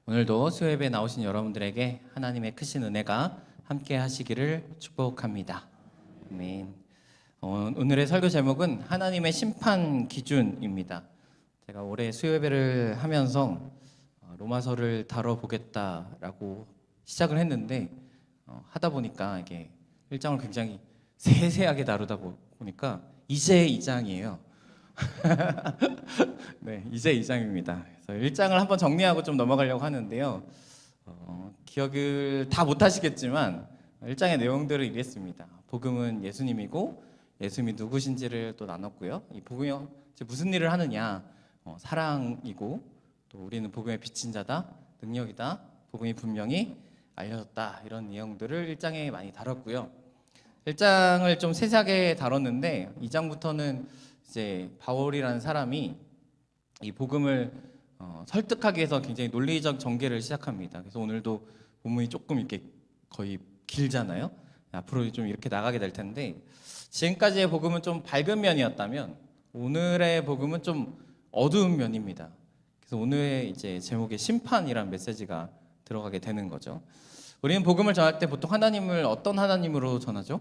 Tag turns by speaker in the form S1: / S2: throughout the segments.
S1: 오늘도 수요예배 나오신 여러분들에게 하나님의 크신 은혜가 함께 하시기를 축복합니다. 아멘. 오늘의 설교 제목은 하나님의 심판 기준입니다. 제가 올해 수요예배를 하면서 로마서를 다뤄보겠다라고 시작을 했는데 하다 보니까 이게 1장을 굉장히 세세하게 다루다 보니까 이제 2장이에요. 네, 이제 2장입니다. 그래서 1장을 한번 정리하고 좀 넘어가려고 하는데요. 기억을 다 못하시겠지만 1장의 내용들을 이랬습니다. 복음은 예수님이고 예수님이 누구신지를 또 나눴고요. 이 복음이 무슨 일을 하느냐, 사랑이고 또 우리는 복음의 비친 자다, 능력이다, 복음이 분명히 알려졌다, 이런 내용들을 1장에 많이 다뤘고요. 1장을 좀 세세하게 다뤘는데 2장부터는 이제 바울이라는 사람이 이 복음을 설득하기 위해서 굉장히 논리적 전개를 시작합니다. 그래서 오늘도 본문이 조금 이렇게 거의 길잖아요. 앞으로 좀 이렇게 나가게 될 텐데, 지금까지의 복음은 좀 밝은 면이었다면 오늘의 복음은 좀 어두운 면입니다. 그래서 오늘의 이제 제목에 심판이란 메시지가 들어가게 되는 거죠. 우리는 복음을 전할 때 보통 하나님을 어떤 하나님으로 전하죠?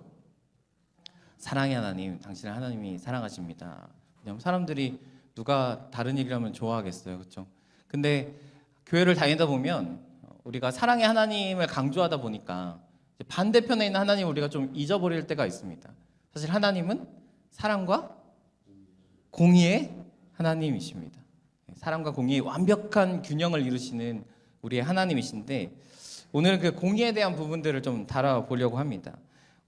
S1: 사랑의 하나님, 당신을 하나님이 사랑하십니다. 왜냐하면 사람들이 누가 다른 얘기를 하면 좋아하겠어요, 그렇죠? 근데 교회를 다니다 보면 우리가 사랑의 하나님을 강조하다 보니까 반대편에 있는 하나님을 우리가 좀 잊어버릴 때가 있습니다. 사실 하나님은 사랑과 공의의 하나님이십니다. 사랑과 공의의 완벽한 균형을 이루시는 우리의 하나님이신데, 오늘 그 공의에 대한 부분들을 좀 다뤄보려고 합니다.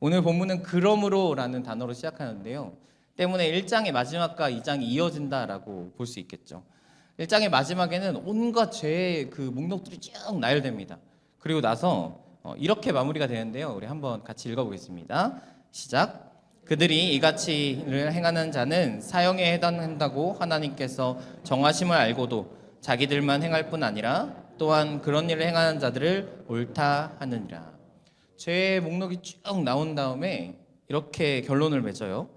S1: 오늘 본문은 그러므로라는 단어로 시작하는데요. 때문에 1장의 마지막과 2장이 이어진다라고 볼 수 있겠죠. 1장의 마지막에는 온갖 죄의 그 목록들이 쭉 나열됩니다. 그리고 나서 이렇게 마무리가 되는데요. 우리 한번 같이 읽어보겠습니다. 시작. 그들이 이같이 일을 행하는 자는 사형에 해당한다고 하나님께서 정하심을 알고도 자기들만 행할 뿐 아니라 또한 그런 일을 행하는 자들을 옳다 하느니라. 죄의 목록이 쭉 나온 다음에 이렇게 결론을 맺어요.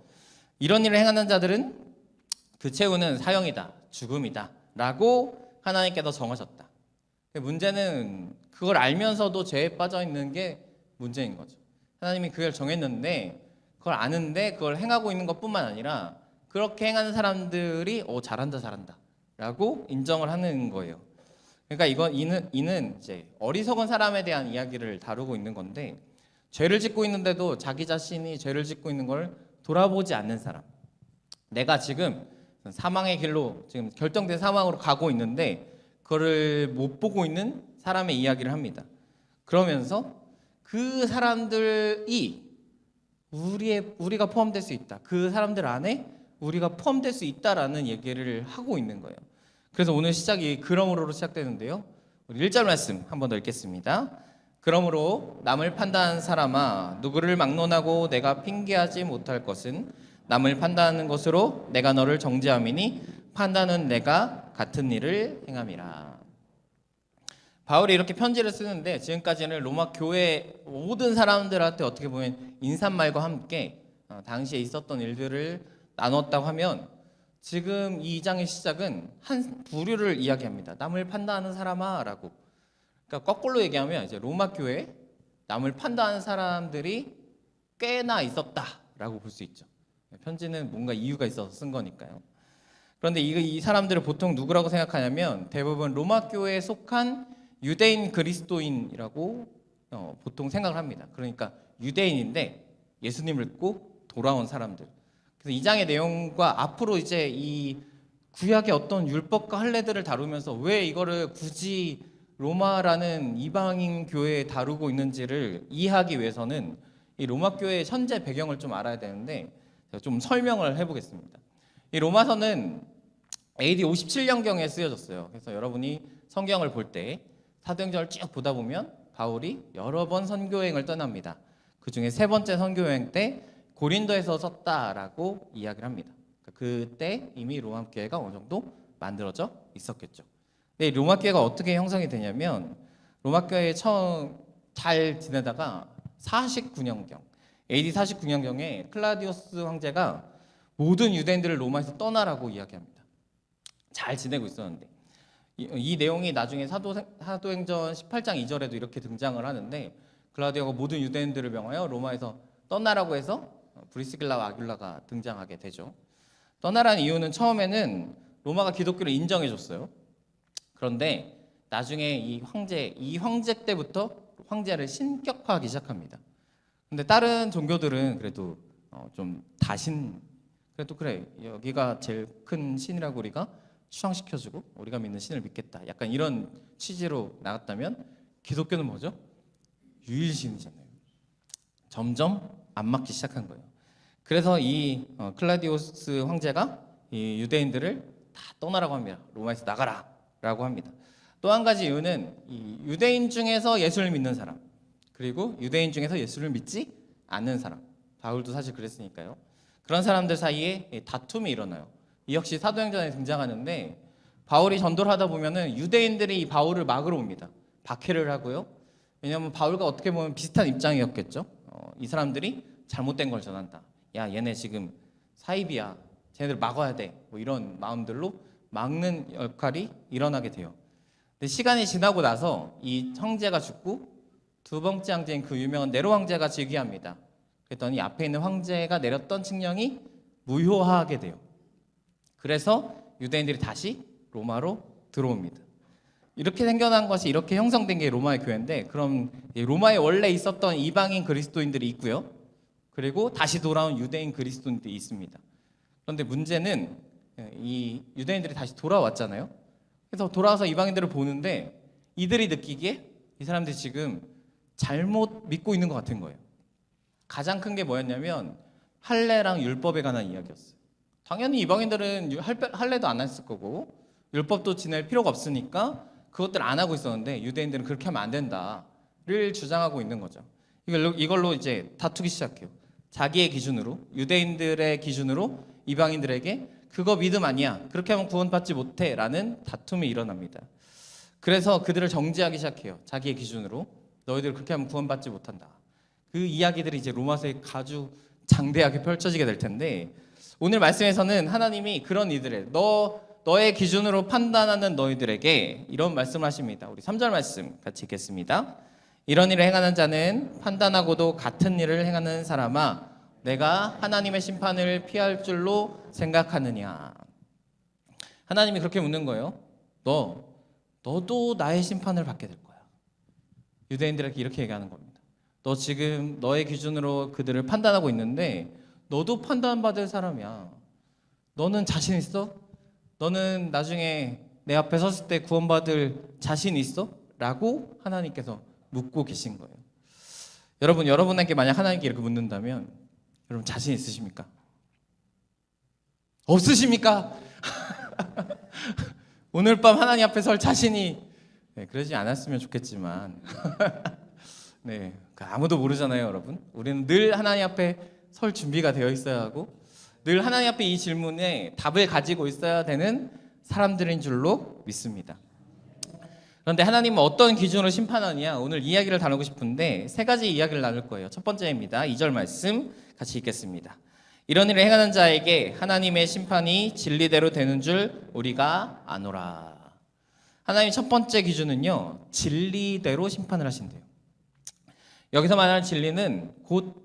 S1: 이런 일을 행하는 자들은 그 최후는 사형이다, 죽음이다 라고 하나님께서 정하셨다. 문제는 그걸 알면서도 죄에 빠져 있는 게 문제인 거죠. 하나님이 그걸 정했는데 그걸 아는데 그걸 행하고 있는 것뿐만 아니라 그렇게 행하는 사람들이 잘한다 라고 인정을 하는 거예요. 그러니까 이는 이제 어리석은 사람에 대한 이야기를 다루고 있는 건데, 죄를 짓고 있는데도 자기 자신이 죄를 짓고 있는 걸 돌아보지 않는 사람, 내가 지금 사망의 길로 지금 결정된 사망으로 가고 있는데 그거를 못 보고 있는 사람의 이야기를 합니다. 그러면서 그 사람들이 우리가 포함될 수 있다, 그 사람들 안에 우리가 포함될 수 있다라는 얘기를 하고 있는 거예요. 그래서 오늘 시작이 그러므로로 시작되는데요. 우리 1절 말씀 한 번 더 읽겠습니다. 그러므로 남을 판단하는 사람아, 누구를 막론하고 내가 핑계하지 못할 것은 남을 판단하는 것으로 내가 너를 정죄함이니 판단은 내가 같은 일을 행함이라. 바울이 이렇게 편지를 쓰는데 지금까지는 로마 교회 모든 사람들한테 어떻게 보면 인사말과 함께 당시에 있었던 일들을 나눴다고 하면, 지금 이 2장의 시작은 한 부류를 이야기합니다. 남을 판단하는 사람아 라고. 그러니까 거꾸로 얘기하면 이제 로마 교회에 남을 판단하는 사람들이 꽤나 있었다라고 볼 수 있죠. 편지는 뭔가 이유가 있어서 쓴 거니까요. 그런데 이 사람들을 보통 누구라고 생각하냐면 대부분 로마 교회에 속한 유대인 그리스도인이라고 보통 생각을 합니다. 그러니까 유대인인데 예수님을 믿고 돌아온 사람들. 그래서 2장의 내용과 앞으로 이제 이 구약의 어떤 율법과 할례들을 다루면서 왜 이거를 굳이 로마라는 이방인 교회에 다루고 있는지를 이해하기 위해서는 이 로마 교회의 현재 배경을 좀 알아야 되는데, 제가 좀 설명을 해보겠습니다. 이 로마서는 AD 57년경에 쓰여졌어요. 그래서 여러분이 성경을 볼 때 사도행전을 쭉 보다 보면 바울이 여러 번 선교여행을 떠납니다. 그 중에 세 번째 선교여행 때 고린도에서 썼다라고 이야기를 합니다. 그때 이미 로마 교회가 어느 정도 만들어져 있었겠죠. 근데 로마 교회가 어떻게 형성이 되냐면, 로마 교회에 처음 잘 지내다가 49년경, AD 49년경에 클라우디우스 황제가 모든 유대인들을 로마에서 떠나라고 이야기합니다. 잘 지내고 있었는데 이 내용이 나중에 사도행전 18장 2절에도 이렇게 등장을 하는데 글라디오가 모든 유대인들을 명하여 로마에서 떠나라고 해서 브리스길라와 아굴라가 등장하게 되죠. 떠나라는 이유는 처음에는 로마가 기독교를 인정해 줬어요. 그런데 나중에 이 황제 때부터 황제를 신격화하기 시작합니다. 근데 다른 종교들은 그래도 좀 그래도 그래 여기가 제일 큰 신이라고 우리가 추앙시켜주고 우리가 믿는 신을 믿겠다. 약간 이런 취지로 나갔다면 기독교는 뭐죠? 유일신이잖아요. 점점 안 맞기 시작한 거예요. 그래서 이 클라디오스 황제가 이 유대인들을 다 떠나라고 합니다. 로마에서 나가라라고 합니다. 또 한 가지 이유는 이 유대인 중에서 예수를 믿는 사람 그리고 유대인 중에서 예수를 믿지 않는 사람 바울도 사실 그랬으니까요. 그런 사람들 사이에 다툼이 일어나요. 이 역시 사도행전에 등장하는데 바울이 전도를 하다 보면은 유대인들이 이 바울을 막으러 옵니다. 박해를 하고요. 왜냐하면 바울과 어떻게 보면 비슷한 입장이었겠죠. 이 사람들이 잘못된 걸 전한다. 야 얘네 지금 사입이야. 쟤네들 막아야 돼. 뭐 이런 마음들로 막는 역할이 일어나게 돼요. 근데 시간이 지나고 나서 이 황제가 죽고 두 번째 황제인 그 유명한 네로 황제가 즉위합니다. 그랬더니 앞에 있는 황제가 내렸던 칙령이 무효화하게 돼요. 그래서 유대인들이 다시 로마로 들어옵니다. 이렇게 생겨난 것이 이렇게 형성된 게 로마의 교회인데 그럼 로마에 원래 있었던 이방인 그리스도인들이 있고요. 그리고 다시 돌아온 유대인 그리스도인들이 있습니다. 그런데 문제는 이 유대인들이 다시 돌아왔잖아요. 그래서 돌아와서 이방인들을 보는데 이들이 느끼기에 이 사람들이 지금 잘못 믿고 있는 것 같은 거예요. 가장 큰 게 뭐였냐면 할례랑 율법에 관한 이야기였어요. 당연히 이방인들은 할례도 안 했을 거고 율법도 지낼 필요가 없으니까 그것들 안 하고 있었는데 유대인들은 그렇게 하면 안 된다를 주장하고 있는 거죠. 이걸로 이제 다투기 시작해요. 자기의 기준으로 유대인들의 기준으로 이방인들에게 그거 믿음 아니야. 그렇게 하면 구원받지 못해 라는 다툼이 일어납니다. 그래서 그들을 정죄하기 시작해요. 자기의 기준으로 너희들 그렇게 하면 구원받지 못한다. 그 이야기들이 이제 로마서에 아주 장대하게 펼쳐지게 될 텐데 오늘 말씀에서는 하나님이 그런 이들의 너의 기준으로 판단하는 너희들에게 이런 말씀을 하십니다. 우리 3절 말씀 같이 읽겠습니다. 이런 일을 행하는 자는 판단하고도 같은 일을 행하는 사람아 내가 하나님의 심판을 피할 줄로 생각하느냐. 하나님이 그렇게 묻는 거예요. 너도 나의 심판을 받게 될 거야. 유대인들에게 이렇게 얘기하는 겁니다. 너 지금 너의 기준으로 그들을 판단하고 있는데 너도 판단받을 사람이야. 너는 자신 있어? 너는 나중에 내 앞에 섰을 때 구원받을 자신 있어? 라고 하나님께서 묻고 계신 거예요. 여러분에게 만약 하나님께 이렇게 묻는다면 여러분 자신 있으십니까? 없으십니까? 오늘 밤 하나님 앞에 설 자신이 그러지 않았으면 좋겠지만 네, 아무도 모르잖아요, 여러분. 우리는 늘 하나님 앞에 설 준비가 되어 있어야 하고 늘 하나님 앞에 이 질문에 답을 가지고 있어야 되는 사람들인 줄로 믿습니다. 그런데 하나님은 어떤 기준으로 심판하느냐 오늘 이야기를 나누고 싶은데 세 가지 이야기를 나눌 거예요. 첫 번째입니다. 2절 말씀 같이 읽겠습니다. 이런 일을 행하는 자에게 하나님의 심판이 진리대로 되는 줄 우리가 아노라. 하나님 첫 번째 기준은요 진리대로 심판을 하신대요. 여기서 말하는 진리는 곧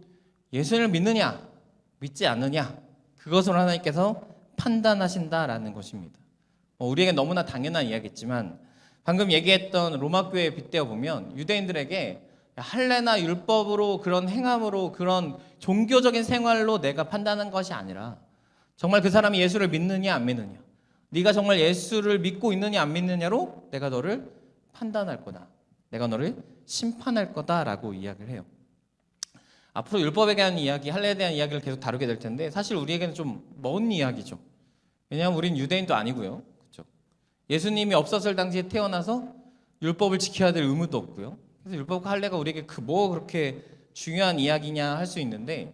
S1: 예수를 믿느냐 믿지 않느냐 그것으로 하나님께서 판단하신다라는 것입니다. 우리에게 너무나 당연한 이야기겠지만 방금 얘기했던 로마 교회에 빗대어 보면 유대인들에게 할례나 율법으로 그런 행함으로 그런 종교적인 생활로 내가 판단한 것이 아니라 정말 그 사람이 예수를 믿느냐 안 믿느냐 네가 정말 예수를 믿고 있느냐 안 믿느냐로 내가 너를 판단할 거다. 내가 너를 심판할 거다라고 이야기를 해요. 앞으로 율법에 대한 이야기, 할례에 대한 이야기를 계속 다루게 될 텐데 사실 우리에게는 좀 먼 이야기죠. 왜냐하면 우린 유대인도 아니고요. 그렇죠? 예수님이 없었을 당시에 태어나서 율법을 지켜야 될 의무도 없고요. 그래서 율법과 할례가 우리에게 뭐 그렇게 중요한 이야기냐 할 수 있는데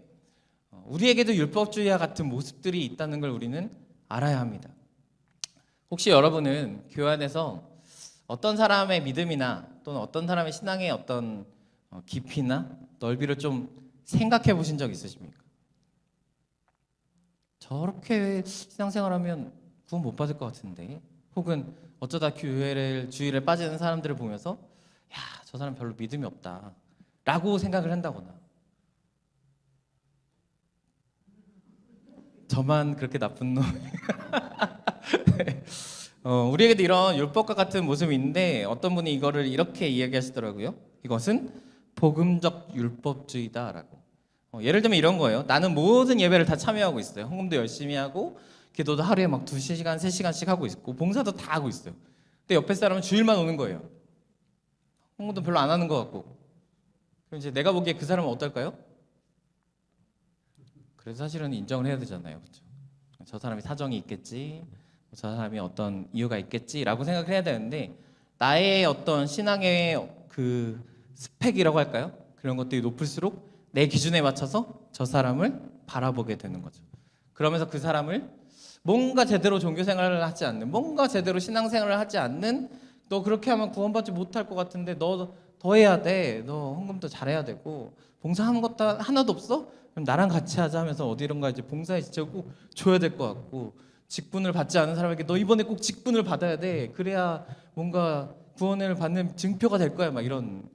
S1: 우리에게도 율법주의와 같은 모습들이 있다는 걸 우리는 알아야 합니다. 혹시 여러분은 교회 안에서 어떤 사람의 믿음이나 또는 어떤 사람의 신앙의 어떤 깊이나 넓이를 좀 생각해 보신 적 있으십니까? 저렇게 신앙생활하면 구원 못 받을 것 같은데 혹은 어쩌다 교회를 주일에 빠지는 사람들을 보면서 야, 저 사람 별로 믿음이 없다 라고 생각을 한다거나, 저만 그렇게 나쁜 놈. 우리에게도 이런 율법과 같은 모습이 있는데 어떤 분이 이거를 이렇게 이야기하시더라고요. 이것은 복음적 율법주의다라고. 예를 들면 이런 거예요. 나는 모든 예배를 다 참여하고 있어요. 헌금도 열심히 하고 기도도 하루에 막 2시간, 3시간씩 하고 있고 봉사도 다 하고 있어요. 근데 옆에 사람은 주일만 오는 거예요. 헌금도 별로 안 하는 것 같고. 그럼 이제 내가 보기에 그 사람은 어떨까요? 그래서 사실은 인정을 해야 되잖아요. 그렇죠? 저 사람이 사정이 있겠지, 저 사람이 어떤 이유가 있겠지라고 생각을 해야 되는데, 나의 어떤 신앙의 그 스펙이라고 할까요? 그런 것들이 높을수록 내 기준에 맞춰서 저 사람을 바라보게 되는 거죠. 그러면서 그 사람을 뭔가 제대로 종교 생활을 하지 않는, 뭔가 제대로 신앙 생활을 하지 않는, 너 그렇게 하면 구원받지 못할 것 같은데 너 더 해야 돼, 너 헌금도 잘해야 되고 봉사하는 것도 하나도 없어? 그럼 나랑 같이 하자 하면서 어디론가 이제 봉사에 진짜 꼭 줘야 될 것 같고, 직분을 받지 않은 사람에게 너 이번에 꼭 직분을 받아야 돼, 그래야 뭔가 구원을 받는 증표가 될 거야, 막 이런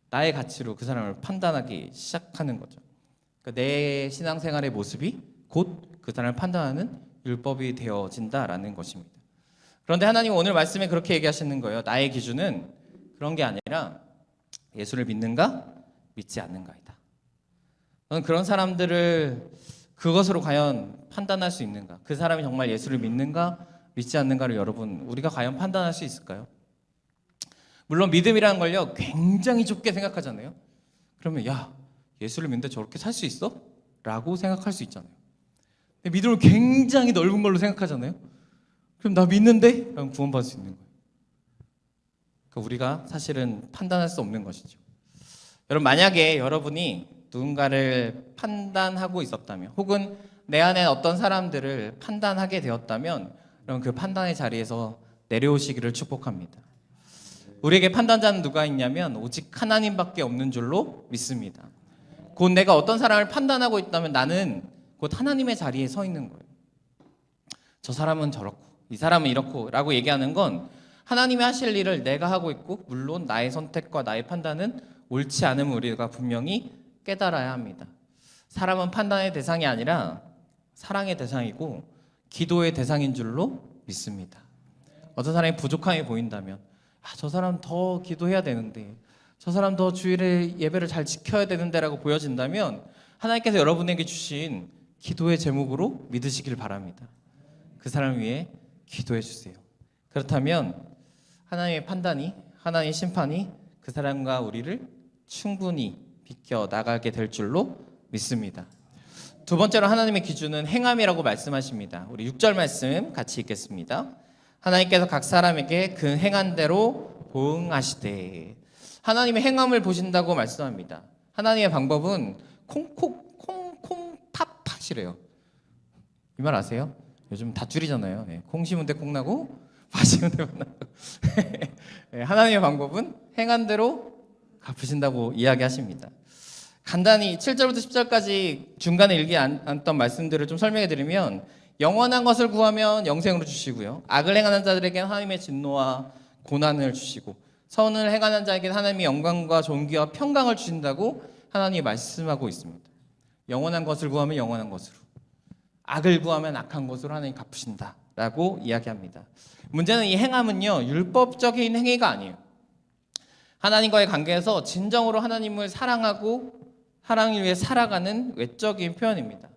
S1: 나의 가치로 그 사람을 판단하기 시작하는 거죠. 그러니까 내 신앙생활의 모습이 곧 그 사람을 판단하는 율법이 되어진다라는 것입니다. 그런데 하나님은 오늘 말씀에 그렇게 얘기하시는 거예요. 나의 기준은 그런 게 아니라 예수를 믿는가 믿지 않는가이다. 너는 그런 사람들을 그것으로 과연 판단할 수 있는가? 그 사람이 정말 예수를 믿는가 믿지 않는가를 여러분, 우리가 과연 판단할 수 있을까요? 물론 믿음이라는 걸요 굉장히 좁게 생각하잖아요. 그러면 야, 예수를 믿는데 저렇게 살 수 있어? 라고 생각할 수 있잖아요. 근데 믿음을 굉장히 넓은 걸로 생각하잖아요. 그럼 나 믿는데? 그럼 구원받을 수 있는 거예요. 그러니까 우리가 사실은 판단할 수 없는 것이죠. 여러분, 만약에 여러분이 누군가를 판단하고 있었다면, 혹은 내 안에 어떤 사람들을 판단하게 되었다면, 그럼 그 판단의 자리에서 내려오시기를 축복합니다. 우리에게 판단자는 누가 있냐면 오직 하나님밖에 없는 줄로 믿습니다. 곧 내가 어떤 사람을 판단하고 있다면 나는 곧 하나님의 자리에 서 있는 거예요. 저 사람은 저렇고 이 사람은 이렇고 라고 얘기하는 건 하나님이 하실 일을 내가 하고 있고, 물론 나의 선택과 나의 판단은 옳지 않음을 우리가 분명히 깨달아야 합니다. 사람은 판단의 대상이 아니라 사랑의 대상이고 기도의 대상인 줄로 믿습니다. 어떤 사람이 부족함이 보인다면, 저 사람 더 기도해야 되는데, 저 사람 더 주일에 예배를 잘 지켜야 되는데 라고 보여진다면 하나님께서 여러분에게 주신 기도의 제목으로 믿으시길 바랍니다. 그 사람 위해 기도해 주세요. 그렇다면 하나님의 판단이, 하나님의 심판이 그 사람과 우리를 충분히 비켜 나가게 될 줄로 믿습니다. 두 번째로 하나님의 기준은 행함이라고 말씀하십니다. 우리 6절 말씀 같이 읽겠습니다. 하나님께서 각 사람에게 그 행한 대로 보응하시되. 하나님의 행함을 보신다고 말씀합니다. 하나님의 방법은 콩콩팥팥이래요. 이 말 아세요? 요즘 다 줄이잖아요. 콩 심은 데 콩 나고 팥 심은 데 팥 나고. 하나님의 방법은 행한 대로 갚으신다고 이야기하십니다. 간단히 7절부터 10절까지 중간에 읽지 않았던 말씀들을 좀 설명해 드리면, 영원한 것을 구하면 영생으로 주시고요, 악을 행하는 자들에게는 하나님의 진노와 고난을 주시고, 선을 행하는 자에게는 하나님의 영광과 존귀와 평강을 주신다고 하나님이 말씀하고 있습니다. 영원한 것을 구하면 영원한 것으로, 악을 구하면 악한 것으로 하나님 갚으신다라고 이야기합니다. 문제는 이 행함은요 율법적인 행위가 아니에요. 하나님과의 관계에서 진정으로 하나님을 사랑하고 사랑을 위해 살아가는 외적인 표현입니다.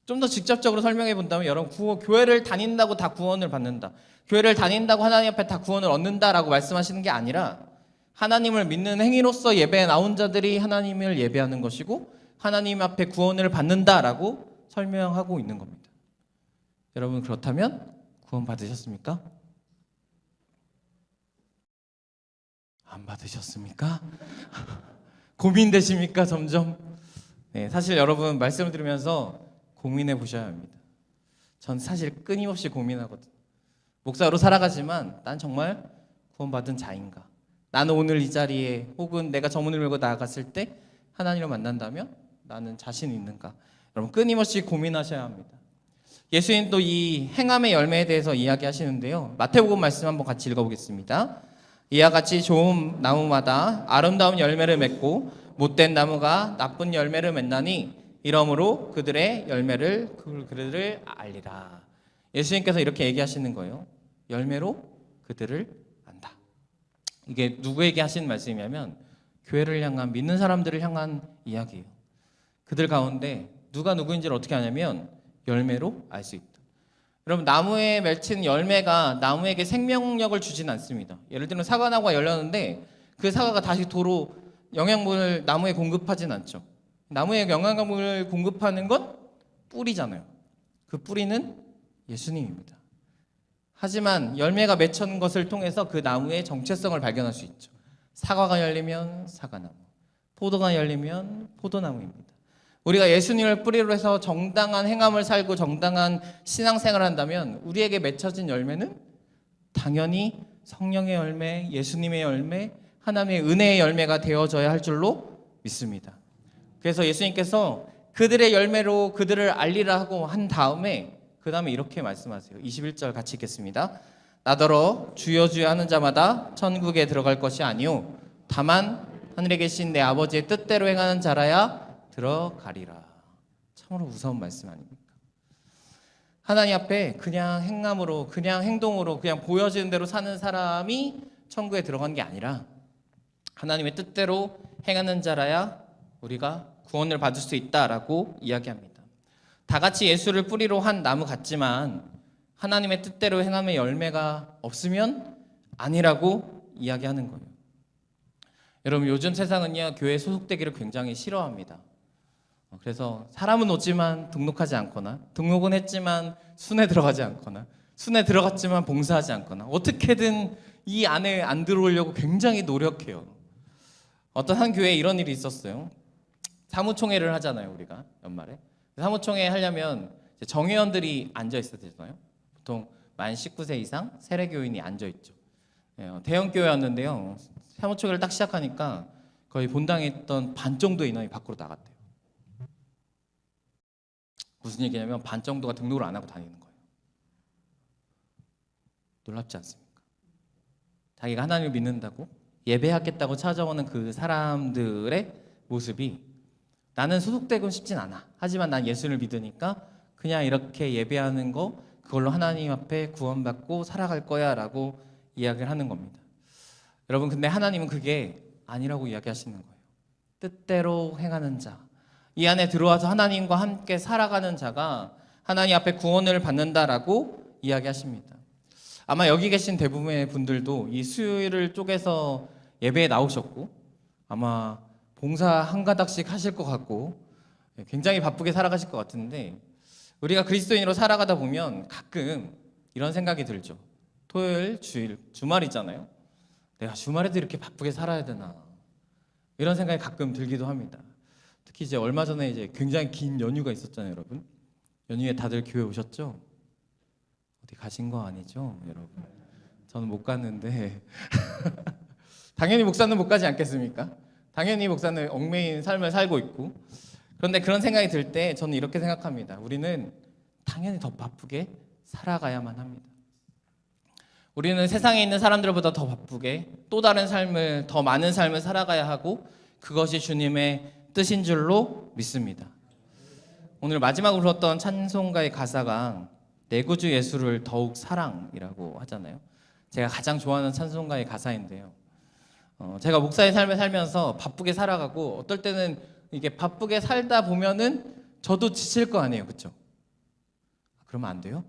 S1: 좀 더 직접적으로 설명해 본다면, 여러분, 교회를 다닌다고 다 구원을 받는다, 교회를 다닌다고 하나님 앞에 다 구원을 얻는다라고 말씀하시는 게 아니라, 하나님을 믿는 행위로서 예배에 나온 자들이 하나님을 예배하는 것이고 하나님 앞에 구원을 받는다라고 설명하고 있는 겁니다. 여러분, 그렇다면 구원 받으셨습니까? 안 받으셨습니까? 고민되십니까? 점점. 네, 사실 여러분, 말씀을 들으면서 고민해 보셔야 합니다. 전 사실 끊임없이 고민하거든요. 목사로 살아가지만 난 정말 구원받은 자인가? 나는 오늘 이 자리에, 혹은 내가 저 문을 열고 나아갔을 때 하나님을 만난다면 나는 자신 있는가? 여러분, 끊임없이 고민하셔야 합니다. 예수님도 이 행함의 열매에 대해서 이야기하시는데요. 마태복음 말씀 한번 같이 읽어보겠습니다. 이와 같이 좋은 나무마다 아름다운 열매를 맺고 못된 나무가 나쁜 열매를 맺나니 이러므로 그들의 열매를 그들을 알리라. 예수님께서 이렇게 얘기하시는 거예요. 열매로 그들을 안다. 이게 누구에게 하시는 말씀이냐면 교회를 향한, 믿는 사람들을 향한 이야기예요. 그들 가운데 누가 누구인지를 어떻게 아냐면 열매로 알 수 있다. 여러분, 나무에 맺힌 열매가 나무에게 생명력을 주진 않습니다. 예를 들면 사과나무가 열렸는데 그 사과가 다시 도로 영양분을 나무에 공급하진 않죠. 나무에 영양분을 공급하는 건 뿌리잖아요. 그 뿌리는 예수님입니다. 하지만 열매가 맺힌 것을 통해서 그 나무의 정체성을 발견할 수 있죠. 사과가 열리면 사과나무, 포도가 열리면 포도나무입니다. 우리가 예수님을 뿌리로 해서 정당한 행함을 살고 정당한 신앙생활을 한다면 우리에게 맺혀진 열매는 당연히 성령의 열매, 예수님의 열매, 하나님의 은혜의 열매가 되어져야 할 줄로 믿습니다. 그래서 예수님께서 그들의 열매로 그들을 알리라 하고 한 다음에 그 다음에 이렇게 말씀하세요. 21절 같이 읽겠습니다. 나더러 주여 주여 하는 자마다 천국에 들어갈 것이 아니요 다만 하늘에 계신 내 아버지의 뜻대로 행하는 자라야 들어가리라. 참으로 무서운 말씀 아닙니까? 하나님 앞에 그냥 행함으로, 그냥 행동으로, 그냥 보여지는 대로 사는 사람이 천국에 들어간 게 아니라 하나님의 뜻대로 행하는 자라야 우리가 구원을 받을 수 있다라고 이야기합니다. 다 같이 예수를 뿌리로 한 나무 같지만 하나님의 뜻대로 행함의 열매가 없으면 아니라고 이야기하는 거예요. 여러분, 요즘 세상은요 교회에 소속되기를 굉장히 싫어합니다. 그래서 사람은 오지만 등록하지 않거나, 등록은 했지만 순회 들어가지 않거나, 순회 들어갔지만 봉사하지 않거나, 어떻게든 이 안에 안 들어오려고 굉장히 노력해요. 어떤 한 교회에 이런 일이 있었어요. 사무총회를 하잖아요, 우리가 연말에. 사무총회 하려면 정회원들이 앉아 있어야 되잖아요. 보통 만 19세 이상 세례교인이 앉아 있죠. 대형 교회였는데요. 사무총회를 딱 시작하니까 거의 본당에 있던 반 정도 인원이 밖으로 나갔대요. 무슨 얘기냐면 반 정도가 등록을 안 하고 다니는 거예요. 놀랍지 않습니까? 자기가 하나님을 믿는다고 예배하겠다고 찾아오는 그 사람들의 모습이 나는 소속되고 싶진 않아. 하지만 난 예수를 믿으니까 그냥 이렇게 예배하는 거 그걸로 하나님 앞에 구원받고 살아갈 거야 라고 이야기를 하는 겁니다. 여러분, 근데 하나님은 그게 아니라고 이야기하시는 거예요. 뜻대로 행하는 자, 이 안에 들어와서 하나님과 함께 살아가는 자가 하나님 앞에 구원을 받는다라고 이야기하십니다. 아마 여기 계신 대부분의 분들도 이 수요일을 쪼개서 예배에 나오셨고 아마 봉사 한 가닥씩 하실 것 같고 굉장히 바쁘게 살아가실 것 같은데, 우리가 그리스도인으로 살아가다 보면 가끔 이런 생각이 들죠. 토요일, 주일, 주말이잖아요. 내가 주말에도 이렇게 바쁘게 살아야 되나, 이런 생각이 가끔 들기도 합니다. 특히 이제 얼마 전에 이제 굉장히 긴 연휴가 있었잖아요, 여러분. 연휴에 다들 교회 오셨죠? 어디 가신 거 아니죠, 여러분? 저는 못 갔는데 당연히 목사는 못 가지 않겠습니까? 당연히 목사는 얽매인 삶을 살고 있고, 그런데 그런 생각이 들 때 저는 이렇게 생각합니다. 우리는 당연히 더 바쁘게 살아가야만 합니다. 우리는 세상에 있는 사람들보다 더 바쁘게 또 다른 삶을, 더 많은 삶을 살아가야 하고 그것이 주님의 뜻인 줄로 믿습니다. 오늘 마지막으로 불렀던 찬송가의 가사가 내 구주 예수를 더욱 사랑이라고 하잖아요. 제가 가장 좋아하는 찬송가의 가사인데요. 제가 목사의 삶을 살면서 바쁘게 살아가고 어떨 때는 이게 바쁘게 살다 보면은 저도 지칠 거 아니에요, 그렇죠? 그러면 안 돼요?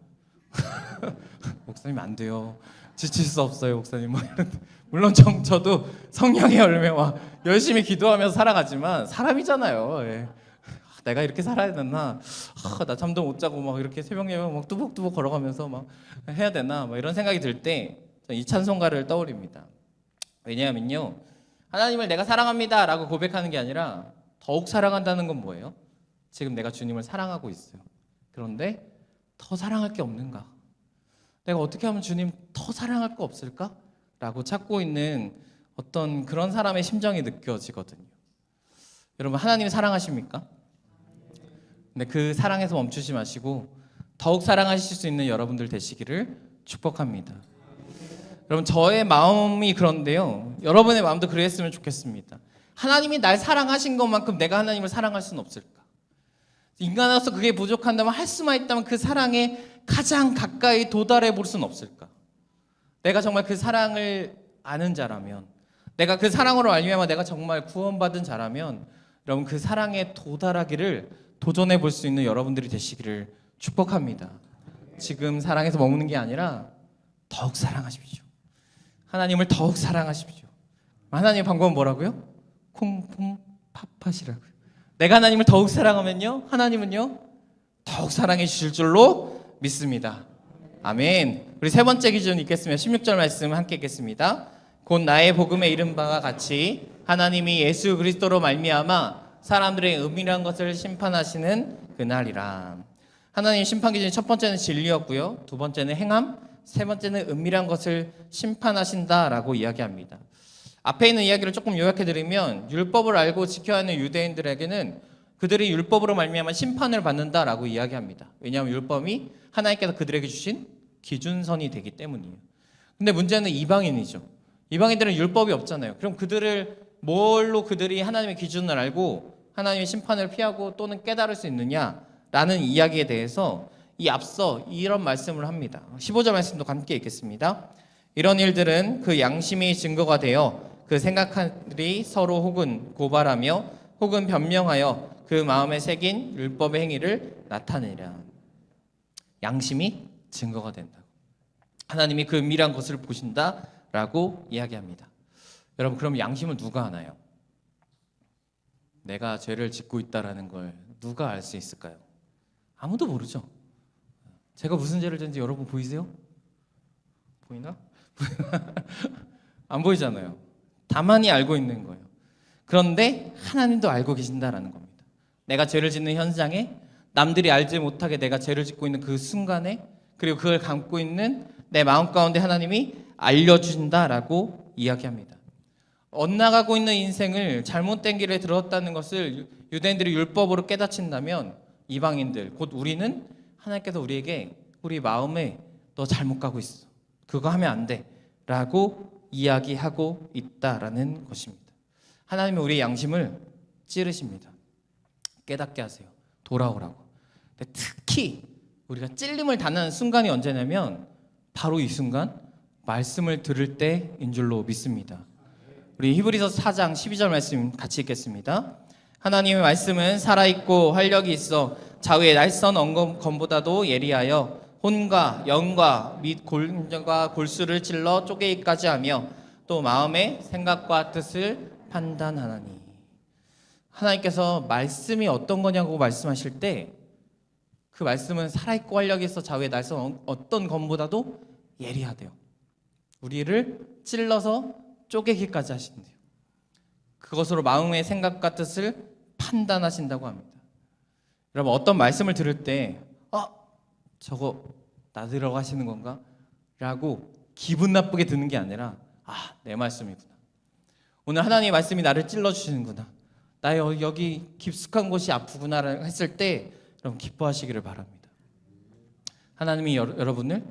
S1: 목사님 안 돼요. 지칠 수 없어요, 목사님. 뭐 이런데. 물론 저도 성령의 열매와 열심히 기도하면서 살아가지만 사람이잖아요. 예. 내가 이렇게 살아야 되나? 나 잠도 못 자고 막 이렇게 새벽 예배 막 뚜벅뚜벅 걸어가면서 막 해야 되나? 막 이런 생각이 들 때 이 찬송가를 떠올립니다. 왜냐하면요, 하나님을 내가 사랑합니다라고 고백하는 게 아니라 더욱 사랑한다는 건 뭐예요? 지금 내가 주님을 사랑하고 있어요. 그런데 더 사랑할 게 없는가? 내가 어떻게 하면 주님 더 사랑할 거 없을까? 라고 찾고 있는 어떤 그런 사람의 심정이 느껴지거든요. 여러분, 하나님 사랑하십니까? 근데 그 사랑에서 멈추지 마시고 더욱 사랑하실 수 있는 여러분들 되시기를 축복합니다. 여러분, 저의 마음이 그런데요, 여러분의 마음도 그랬으면 좋겠습니다. 하나님이 날 사랑하신 것만큼 내가 하나님을 사랑할 수는 없을까? 인간으로서 그게 부족한다면, 할 수만 있다면 그 사랑에 가장 가까이 도달해 볼 수는 없을까? 내가 정말 그 사랑을 아는 자라면, 내가 그 사랑으로 말미암아 내가 정말 구원받은 자라면, 여러분, 그 사랑에 도달하기를 도전해 볼 수 있는 여러분들이 되시기를 축복합니다. 지금 사랑에서 머무는 게 아니라 더욱 사랑하십시오. 하나님을 더욱 사랑하십시오. 하나님의 방법은 뭐라고요? 콩콩 팥팥이라고요. 내가 하나님을 더욱 사랑하면요, 하나님은요 더욱 사랑해 주실 줄로 믿습니다. 아멘. 우리 세 번째 기준 읽겠습니다. 16절 말씀 함께 읽겠습니다. 곧 나의 복음에 이른 바와 같이 하나님이 예수 그리스도로 말미암아 사람들의 은밀한 것을 심판하시는 그날이라. 하나님 심판 기준이 첫 번째는 진리였고요, 두 번째는 행함, 세 번째는 은밀한 것을 심판하신다라고 이야기합니다. 앞에 있는 이야기를 조금 요약해드리면, 율법을 알고 지켜야 하는 유대인들에게는 그들이 율법으로 말미암아 심판을 받는다라고 이야기합니다. 왜냐하면 율법이 하나님께서 그들에게 주신 기준선이 되기 때문이에요. 근데 문제는 이방인이죠. 이방인들은 율법이 없잖아요. 그럼 그들을 뭘로 그들이 하나님의 기준을 알고 하나님의 심판을 피하고 또는 깨달을 수 있느냐라는 이야기에 대해서 이 앞서 이런 말씀을 합니다. 15절 말씀도 함께 읽겠습니다. 이런 일들은 그 양심이 증거가 되어 그 생각들이 서로 혹은 고발하며 혹은 변명하여 그 마음에 새긴 율법의 행위를 나타내리라. 양심이 증거가 된다고. 하나님이 그 은밀한 것을 보신다라고 이야기합니다. 여러분, 그럼 양심을 누가 아나요? 내가 죄를 짓고 있다라는 걸 누가 알 수 있을까요? 아무도 모르죠. 제가 무슨 죄를 짓는지 여러분 보이세요? 보이나? 안 보이잖아요. 다만이 알고 있는 거예요. 그런데 하나님도 알고 계신다라는 겁니다. 내가 죄를 짓는 현장에, 남들이 알지 못하게 내가 죄를 짓고 있는 그 순간에, 그리고 그걸 감고 있는 내 마음 가운데 하나님이 알려주신다라고 이야기합니다. 엇나가고 있는 인생을 잘못된 길에 들었다는 것을 유대인들이 율법으로 깨닫힌다면, 이방인들 곧 우리는 하나님께서 우리에게 우리 마음에 너 잘못 가고 있어, 그거 하면 안 돼 라고 이야기하고 있다라는 것입니다. 하나님은 우리의 양심을 찌르십니다. 깨닫게 하세요. 돌아오라고. 근데 특히 우리가 찔림을 당하는 순간이 언제냐면 바로 이 순간, 말씀을 들을 때인 줄로 믿습니다. 우리 히브리서 4장 12절 말씀 같이 읽겠습니다. 하나님의 말씀은 살아있고 활력이 있어 좌우의 날선 언검보다도 예리하여 혼과 영과 및 골과 골수를 찔러 쪼개기까지 하며 또 마음의 생각과 뜻을 판단하나니. 하나님께서 말씀이 어떤 거냐고 말씀하실 때 그 말씀은 살아있고 활력이 있어 좌우의 날선 어떤 검보다도 예리하대요. 우리를 찔러서 쪼개기까지 하신대요. 그것으로 마음의 생각과 뜻을 판단하신다고 합니다. 여러분, 어떤 말씀을 들을 때 저거 나들으라고 하시는 건가? 라고 기분 나쁘게 듣는 게 아니라 내 말씀이구나. 오늘 하나님의 말씀이 나를 찔러주시는구나. 나 여기 깊숙한 곳이 아프구나 했을 때 여러분 기뻐하시기를 바랍니다. 하나님이 여러분을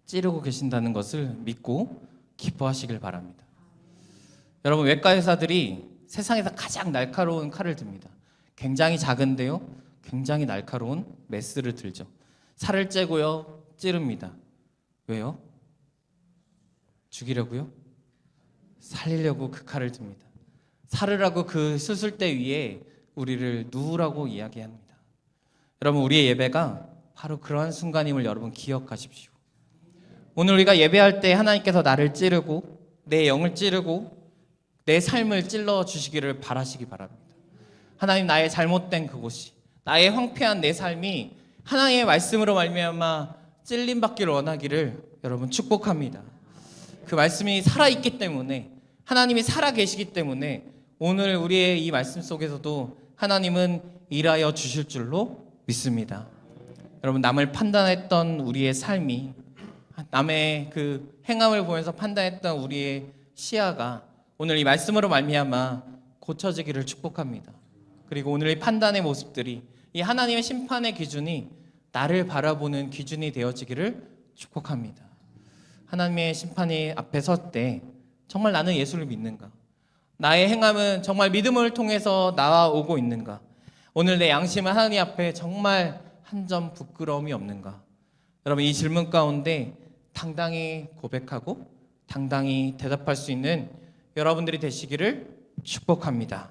S1: 찌르고 계신다는 것을 믿고 기뻐하시길 바랍니다. 여러분, 외과 의사들이 세상에서 가장 날카로운 칼을 듭니다. 굉장히 작은데요, 굉장히 날카로운 메스를 들죠. 살을 째고요, 찌릅니다. 왜요? 죽이려고요? 살리려고 그 칼을 듭니다. 살으라고 그 수술대 위에 우리를 누우라고 이야기합니다. 여러분, 우리의 예배가 바로 그러한 순간임을 여러분 기억하십시오. 오늘 우리가 예배할 때 하나님께서 나를 찌르고 내 영을 찌르고 내 삶을 찔러 주시기를 바라시기 바랍니다. 하나님, 나의 잘못된 그곳이, 나의 황폐한 내 삶이 하나님의 말씀으로 말미암아 찔림 받기를 원하기를 여러분 축복합니다. 그 말씀이 살아있기 때문에, 하나님이 살아계시기 때문에 오늘 우리의 이 말씀 속에서도 하나님은 일하여 주실 줄로 믿습니다. 여러분, 남을 판단했던 우리의 삶이, 남의 그 행함을 보면서 판단했던 우리의 시야가 오늘 이 말씀으로 말미암아 고쳐지기를 축복합니다. 그리고 오늘 이 판단의 모습들이, 이 하나님의 심판의 기준이 나를 바라보는 기준이 되어지기를 축복합니다. 하나님의 심판이 앞에 설 때 정말 나는 예수를 믿는가? 나의 행함은 정말 믿음을 통해서 나아오고 있는가? 오늘 내 양심은 하나님 앞에 정말 한 점 부끄러움이 없는가? 여러분, 이 질문 가운데 당당히 고백하고 당당히 대답할 수 있는 여러분들이 되시기를 축복합니다.